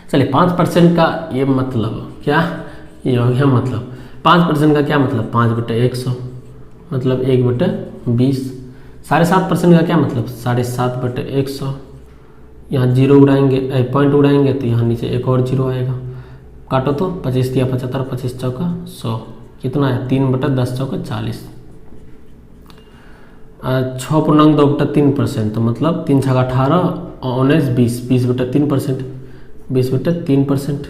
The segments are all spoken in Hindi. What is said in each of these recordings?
चलिए 5% का ये मतलब क्या, ये हो गया मतलब 5% का क्या मतलब 5/100 मतलब 1/20। 7.5% का क्या मतलब 7.5/100। यहाँ जीरो उड़ाएंगे, पॉइंट उड़ाएंगे तो यहाँ नीचे एक और जीरो आएगा। काटो तो 25 या 75, 25 चौका 100, कितना है 3/10 चौका 40। 6.2/3% तो मतलब 3 छका 18 और 19 20, 20/3%, 20/3%।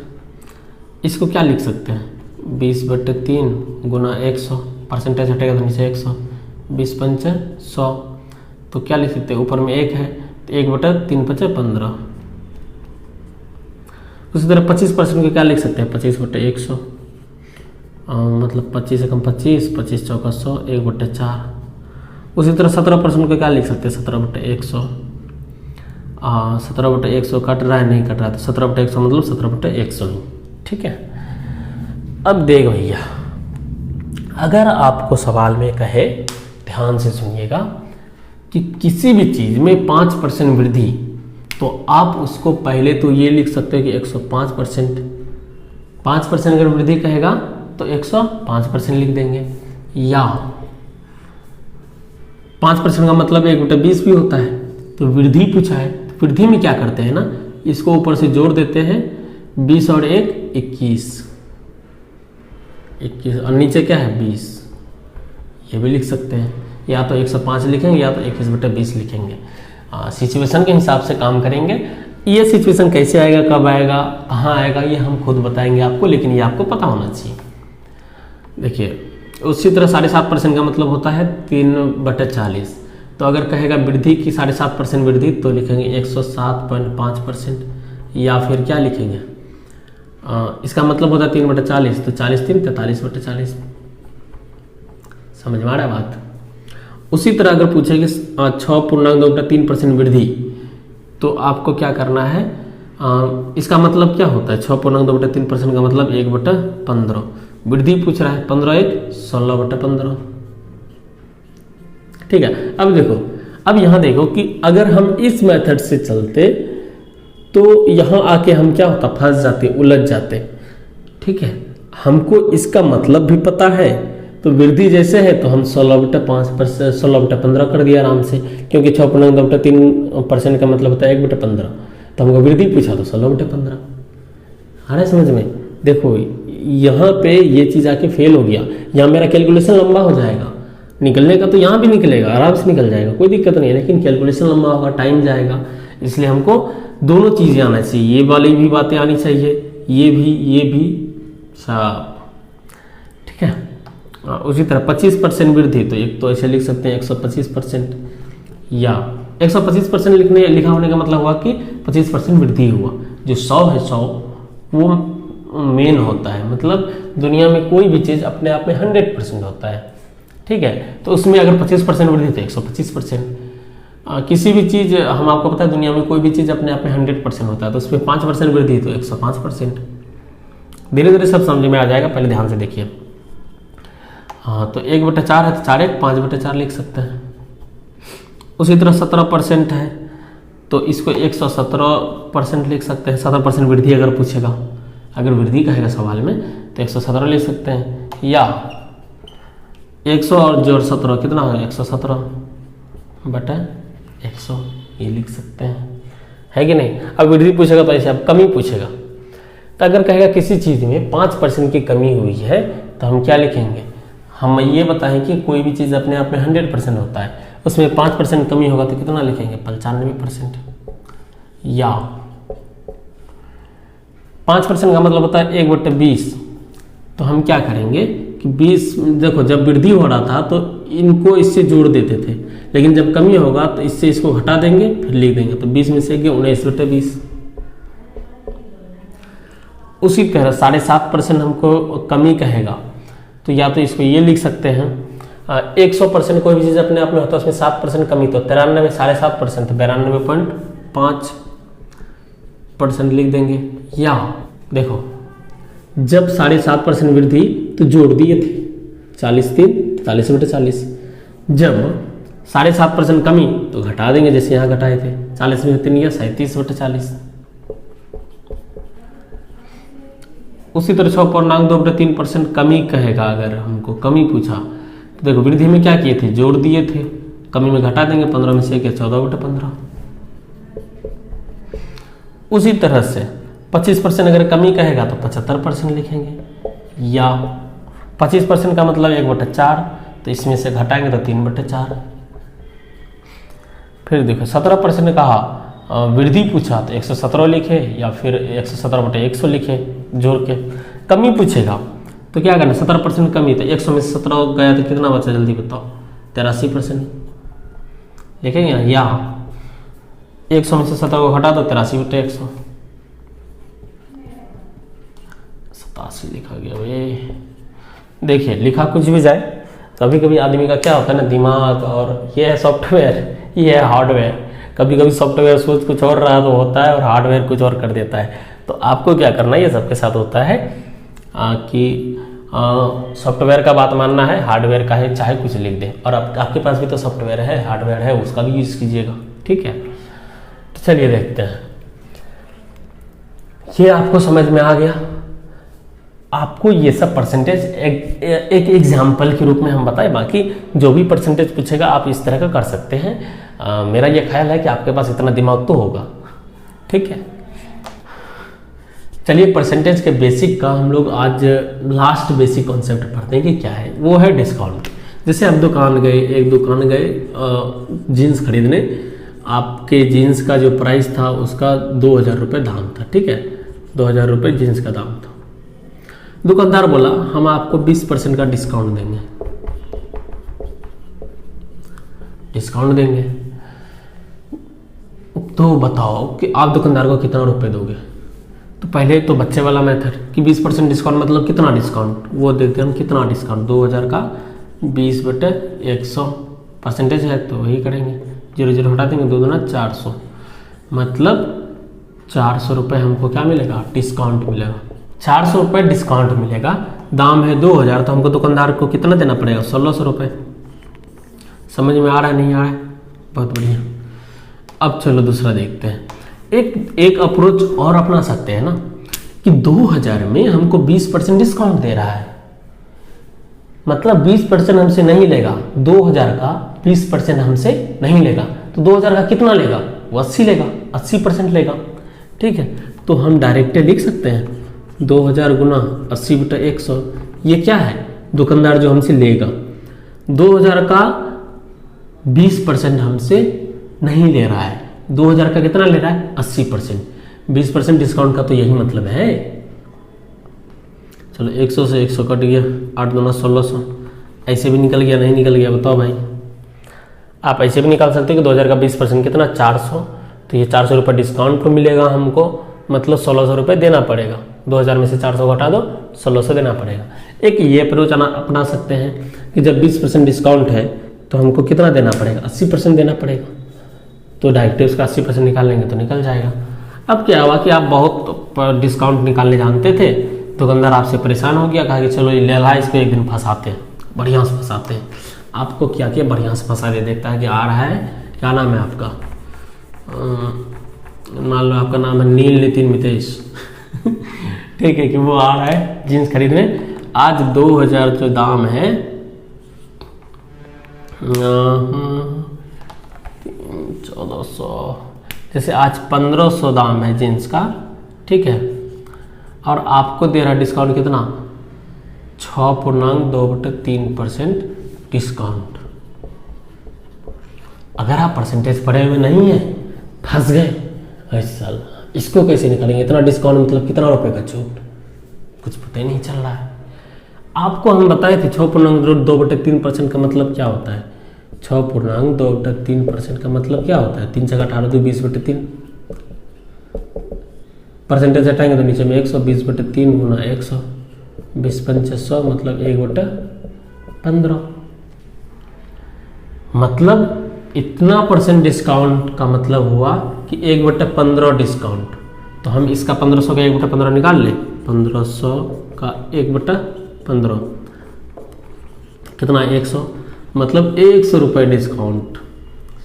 इसको क्या लिख सकते हैं 20/3 गुना 100, परसेंटेज हटेगा तो नीचे 100, 20×5 100, तो क्या लिख सकते हैं ऊपर में 1 है तो 1/3 15। उसी तरह 25% को क्या लिख सकते हैं 25/100, मतलब 25 से कम 25, 25 चौका 100, 1/4। उसी तरह 17% को क्या लिख सकते हैं 17/100, 17/100 कट रहा है नहीं कट रहा है तो 17/100 मतलब 17/100 ही, ठीक है। अब देख भैया, अगर आपको सवाल में कहे, ध्यान से सुनिएगा, कि किसी भी चीज़ में 5% वृद्धि, तो आप उसको पहले तो ये लिख सकते हो कि 105%। 5% अगर वृद्धि कहेगा तो 105% लिख देंगे, या 5% का मतलब 1/20 भी होता है, तो वृद्धि पूछा है तो वृद्धि में क्या करते हैं ना, इसको ऊपर से जोड़ देते हैं, 20 और 1 21, और नीचे क्या है 20, ये भी लिख सकते हैं। या तो 105 लिखेंगे या तो 21/20 लिखेंगे, सिचुएशन के हिसाब से काम करेंगे। ये सिचुएशन कैसे आएगा, कब आएगा, कहाँ आएगा, ये हम खुद बताएंगे आपको, लेकिन ये आपको पता होना चाहिए। देखिए उसी तरह 7.5% का मतलब होता है 3/40। तो अगर कहेगा वृद्धि की 7.5% वृद्धि तो लिखेंगे 107.5%, या फिर क्या लिखेंगे, इसका मतलब होता है 3/40, तो 40×3 43/40। समझ में आ रहा है बात। उसी तरह अगर पूछेंगे 6.2/3% वृद्धि, तो आपको क्या करना है, इसका मतलब क्या होता है 6.2/3% का मतलब 1/15। वृद्धि पूछ रहा है 15×1 16/15, ठीक है। अब देखो, अब यहां देखो कि अगर हम इस मेथड से चलते तो यहां आके हम क्या होता, फंस जाते, उलझ जाते, ठीक है। हमको इसका मतलब भी पता है, तो वृद्धि जैसे है तो हम 16/5% 16/15 कर दिया आराम से, क्योंकि 6.2/3% का मतलब होता है 1/15, तो हमको वृद्धि पूछा तो 16/15। आ रहा है समझ में। देखो यहाँ पे ये चीज़ आके फेल हो गया, यहाँ मेरा कैलकुलेशन लंबा हो जाएगा, निकलने का तो यहाँ भी निकलेगा, आराम से निकल जाएगा, कोई दिक्कत नहीं है, लेकिन कैलकुलेशन लंबा होगा, टाइम जाएगा। इसलिए हमको दोनों चीज़ें आना चाहिए, ये वाली भी बातें आनी चाहिए, ये भी सब, ठीक है। उसी तरह 25% वृद्धि, तो एक तो ऐसे लिख सकते हैं 125%, या 125% लिखा होने का मतलब हुआ कि 25% वृद्धि हुआ। जो 100 है 100 वो मेन होता है, मतलब दुनिया में कोई भी चीज़ अपने आप में 100% होता है, ठीक है। तो उसमें अगर 25% वृद्धि तो 125%। किसी भी चीज़, हम आपको पता है दुनिया में कोई भी चीज़ अपने आप में 100% होता है, तो उसमें 5% वृद्धि तो 105%। धीरे धीरे सब समझ में आ जाएगा, पहले ध्यान से देखिए। हाँ, तो 1/4 है तो 4×1 5/4 लिख सकते हैं। उसी तरह 17% है तो इसको 117% लिख सकते हैं। 17% वृद्धि अगर पूछेगा, अगर वृद्धि कहेगा सवाल में तो 117 लिख सकते हैं, या 100 और जोड़ 17 कितना है 117/100 ये लिख सकते हैं, है कि नहीं। अब वृद्धि पूछेगा तो ऐसे, अब कमी पूछेगा तो अगर कहेगा किसी चीज़ में 5% की कमी हुई है तो हम क्या लिखेंगे, हम ये बताएं कि कोई भी चीज़ अपने आप में 100% होता है, उसमें 5% कमी होगा तो कितना लिखेंगे 95%। या 5% का मतलब होता है 1/20, तो हम क्या करेंगे कि 20, देखो जब वृद्धि हो रहा था तो इनको इससे जोड़ देते थे, लेकिन जब कमी होगा तो इससे इसको घटा देंगे फिर लिख देंगे, तो 20 में से 19/20। उसी तरह 7.5% हमको कमी कहेगा तो या तो इसको ये लिख सकते हैं, 100% कोई भी चीज़ अपने आप में होता है उसमें 7% कमी, तो 93 में 7.5% तो 92.5% लिख देंगे। या देखो जब 7.5% वृद्धि तो जोड़ दिए थे 40×3 43/40, जब 7.5% कमी तो घटा देंगे जैसे यहाँ घटाए थे, 40 में 3 या 37/40। उसी तरह 6.2/3% कमी कहेगा। अगर हमको कमी पूछा तो देखो वृद्धि में क्या किए थे, जोड़ दिए थे, कमी में घटा देंगे, 15 में से 14/15। उसी तरह से 25% अगर कमी कहेगा तो 75% लिखेंगे, या 25% का मतलब 1/4, तो इसमें से घटाएंगे तो 3/4। फिर देखो 17% कहा वृद्धि पूछा तो 117 लिखे, या फिर 117/100 लिखे जोड़ के। कमी पूछेगा तो क्या करना, 17% कमी, तो 100 में से 17 गया तो कितना बचा, जल्दी बताओ, 83% लिखेंगे, या 100 में से 17 को घटा दो, 83/100, 87 लिखा गया भाई। देखिए लिखा कुछ भी जाए, कभी कभी आदमी का क्या होता है ना, दिमाग, और ये है सॉफ्टवेयर, ये है हार्डवेयर, कभी कभी सॉफ्टवेयर सोच कुछ और रहा तो होता है और हार्डवेयर कुछ और कर देता है। तो आपको क्या करना है, ये सबके साथ होता है कि सॉफ्टवेयर का बात मानना है, हार्डवेयर का है चाहे कुछ लिख दें, और आपके पास भी तो सॉफ्टवेयर है, हार्डवेयर है, उसका भी यूज़ कीजिएगा, ठीक है। तो चलिए देखते हैं, ये आपको समझ में आ गया। आपको ये सब परसेंटेज एक एग्जाम्पल के रूप में हम बताएं, बाकी जो भी परसेंटेज पूछेगा आप इस तरह का कर सकते हैं। मेरा ये ख्याल है कि आपके पास इतना दिमाग तो होगा, ठीक है। चलिए परसेंटेज के बेसिक का हम लोग आज लास्ट बेसिक कॉन्सेप्ट पढ़ते हैं कि क्या है, वो है डिस्काउंट। जैसे आप दुकान गए, एक दुकान गए जीन्स खरीदने, आपके जीन्स का जो प्राइस था उसका 2000 रुपये दाम था, ठीक है, 2000 रुपये जीन्स का दाम था। दुकानदार बोला हम आपको 20% का डिस्काउंट देंगे, तो बताओ कि आप दुकानदार को कितना रुपए दोगे। तो पहले तो बच्चे वाला मेथड कि 20% डिस्काउंट मतलब कितना डिस्काउंट, वो देखते हैं हम कितना डिस्काउंट, 2000 का 20/100 परसेंटेज है तो वही करेंगे, 0 हटा देंगे, 2 दूना 400, मतलब 400 रुपये हमको क्या मिलेगा, डिस्काउंट मिलेगा। 400 रुपये डिस्काउंट मिलेगा, दाम है 2000, तो हमको दुकानदार को कितना देना पड़ेगा, 1600 रुपये। समझ में आ रहा है, नहीं आ रहा है, बहुत बढ़िया। अब चलो दूसरा देखते हैं, एक अप्रोच और अपना सकते हैं ना कि 2000 में हमको 20% डिस्काउंट दे रहा है, मतलब 20% हमसे नहीं लेगा, 2000 का 20% हमसे नहीं लेगा, तो 2000 का कितना लेगा, वो 80 लेगा, 80% लेगा, ठीक है। तो हम डायरेक्ट लिख सकते हैं 2000 गुना 80/100, ये क्या है, दुकानदार जो हमसे लेगा, 2000 का 20% हमसे नहीं ले रहा है, 2000 का कितना ले रहा है, 80%, 20% डिस्काउंट का तो यही मतलब है। चलो 100 से 100 कट गया, 8 दूना 1600, ऐसे भी निकल गया, नहीं निकल गया, बताओ भाई। आप ऐसे भी निकाल सकते हो कि 2000 का 20% कितना, 400, तो ये 400 रुपये डिस्काउंट को मिलेगा हमको, मतलब 1600 रुपये देना पड़ेगा, 2000 में से 400 घटा दो, 1600 देना पड़ेगा। एक ये अप्रोच अपना सकते हैं कि जब 20% डिस्काउंट है तो हमको कितना देना पड़ेगा, 80% देना पड़ेगा, तो डायरेक्ट उसका 80% निकाल लेंगे तो निकल जाएगा। अब क्या हुआ कि आप बहुत डिस्काउंट निकालने जानते थे, दुकानदार आपसे परेशान हो गया, कहा कि चलो ले ला, इसको एक दिन फंसाते हैं, बढ़िया से फंसाते हैं। आपको क्या किया, बढ़िया से फंसा दे, देखता है कि आ रहा है, क्या नाम है आपका, मान लो आपका नाम है नील नितिन मितेश ठीक है, कि वो आ रहा है जीन्स खरीदने, आज 2000 जो दाम है 1400, जैसे आज 1500 दाम है जीन्स का, ठीक है, और आपको दे रहा है डिस्काउंट कितना, 6.2/3% डिस्काउंट। अगर आप परसेंटेज पढ़े हुए नहीं है, फंस गए, ऐसा इसको कैसे निकालेंगे, इतना डिस्काउंट मतलब कितना रुपए का छूट, कुछ पता ही नहीं चल रहा है। आपको हम बताए थे 6.2/3% का मतलब क्या होता है, 6.2/3% का मतलब क्या होता है, 3 × 18 तो 20/3, परसेंटेज हटाएंगे तो नीचे में 100, 20/3 गुना 100, 20×5 मतलब 1/15, मतलब इतना परसेंट डिस्काउंट का मतलब हुआ कि 1/15 डिस्काउंट। तो हम इसका 1500 का 1/15 निकाल लें, 1500 का 1/15 कितना, 100, मतलब 100 रुपये डिस्काउंट।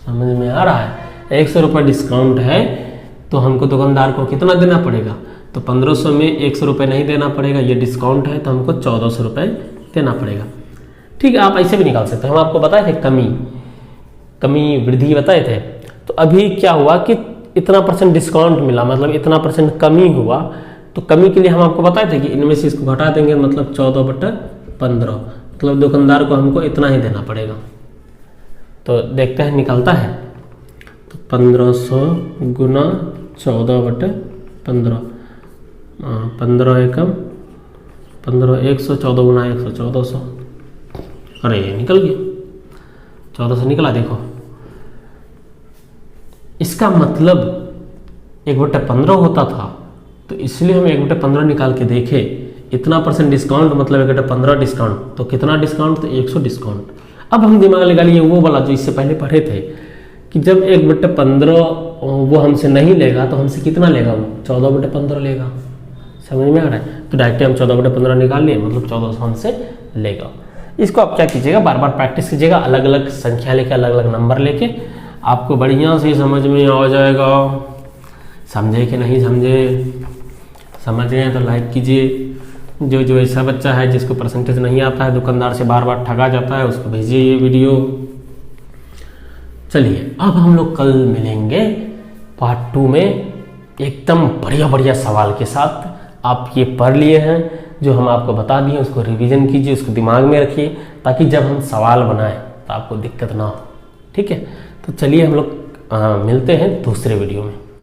समझ में आ रहा है, 100 रुपये डिस्काउंट है तो हमको दुकानदार को कितना देना पड़ेगा, तो 1500 में 100 रुपये नहीं देना पड़ेगा, ये डिस्काउंट है तो हमको 1400 रुपये देना पड़ेगा। ठीक है, आप ऐसे भी निकाल सकते हैं। हम आपको बताए थे कमी वृद्धि बताए थे। तो अभी क्या हुआ कि इतना % डिस्काउंट मिला, मतलब इतना % कमी हुआ, तो कमी के लिए हम आपको बताए थे कि इनमें से इसको घटा देंगे, मतलब 14/15, मतलब दुकानदार को हमको इतना ही देना पड़ेगा। तो देखते हैं निकलता है, तो 1500 गुना 14/15, 15 एकम 15, 100, 14 गुना 100, 1400। अरे निकल गया, 1400 निकला। देखो इसका मतलब 1/15 होता था, तो इसलिए हम 1/15 निकाल के देखे। इतना % डिस्काउंट मतलब 1/15 डिस्काउंट, तो कितना डिस्काउंट, तो 100 डिस्काउंट। अब हम दिमाग लगा लिए वो वाला जो इससे पहले पढ़े थे कि जब 1/15 वो हमसे नहीं लेगा तो हमसे कितना लेगा, वो 14/15 लेगा। समझ में आ रहा है? तो डायरेक्ट हम 14/15 निकाल लिए, मतलब 1400 हमसे लेगा। इसको आप क्या कीजिएगा, बार बार प्रैक्टिस कीजिएगा, अलग अलग संख्या लेके, अलग अलग नंबर लेके, आपको बढ़िया से समझ में आ जाएगा। समझे कि नहीं समझे? समझ गए तो लाइक कीजिए। जो ऐसा बच्चा है जिसको % नहीं आता है, दुकानदार से बार बार ठगा जाता है, उसको भेजिए ये वीडियो। चलिए अब हम लोग कल मिलेंगे पार्ट 2 में एकदम बढ़िया सवाल के साथ। आप ये पढ़ लिए हैं जो हम आपको बता दिए, उसको रिवीजन कीजिए, उसको दिमाग में रखिए, ताकि जब हम सवाल बनाएं तो आपको दिक्कत ना हो। ठीक है, तो चलिए हम लोग मिलते हैं दूसरे वीडियो में।